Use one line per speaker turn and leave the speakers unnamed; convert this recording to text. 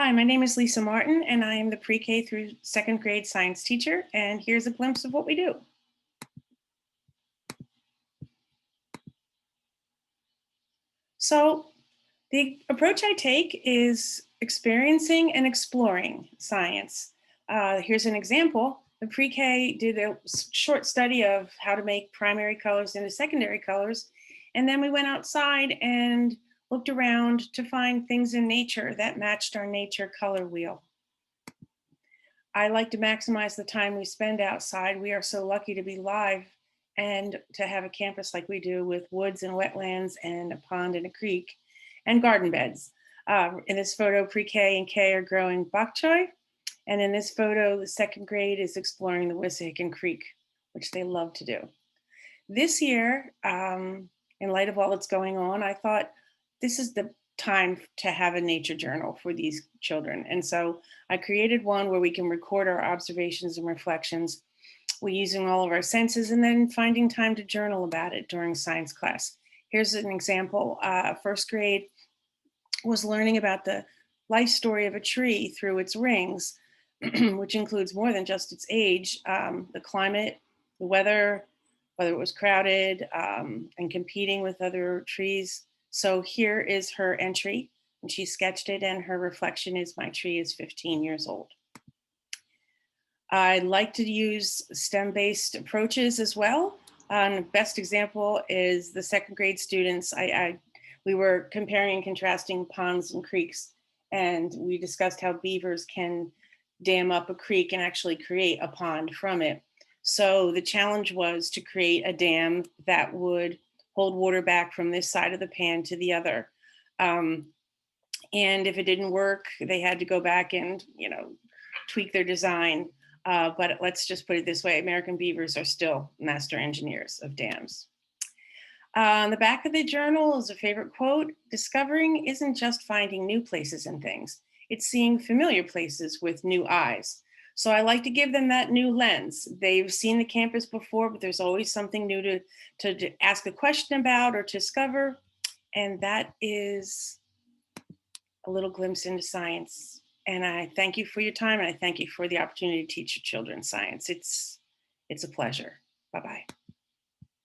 Hi, my name is Lisa Martin, and I am the pre-K through second grade science teacher. And here's a glimpse of what we do. So the approach I take is experiencing and exploring science. Here's an example. The pre-K did a short study of how to make primary colors into secondary colors. And then we went outside and looked around to find things in nature that matched our nature color wheel. I like to maximize the time we spend outside. We are so lucky to be live and to have a campus like we do with woods and wetlands and a pond and a creek and garden beds. In this photo, pre-K and K are growing bok choy. And in this photo, the second grade is exploring the Wissahickon Creek, which they love to do. This year, in light of all that's going on, I thought this is the time to have a nature journal for these children. And so I created one where we can record our observations and reflections. We're using all of our senses and then finding time to journal about it during science class. Here's an example. First grade was learning about the life story of a tree through its rings, which includes more than just its age, the climate, the weather, whether it was crowded, and competing with other trees. So here is her entry, and she sketched it, and her reflection is my tree is 15 years old. I like to use STEM-based approaches as well. Best example is the second grade students. We were comparing and contrasting ponds and creeks, and we discussed how beavers can dam up a creek and actually create a pond from it. So the challenge was to create a dam that would hold water back from this side of the pan to the other. And if it didn't work, they had to go back and, tweak their design. But let's just put it this way, American beavers are still master engineers of dams. On the back of the journal is a favorite quote: discovering isn't just finding new places and things, it's seeing familiar places with new eyes. So I like to give them that new lens. They've seen the campus before, but there's always something new to ask a question about or to discover. And that is a little glimpse into science. And I thank you for your time, and I thank you for the opportunity to teach your children science. It's a pleasure. Bye-bye.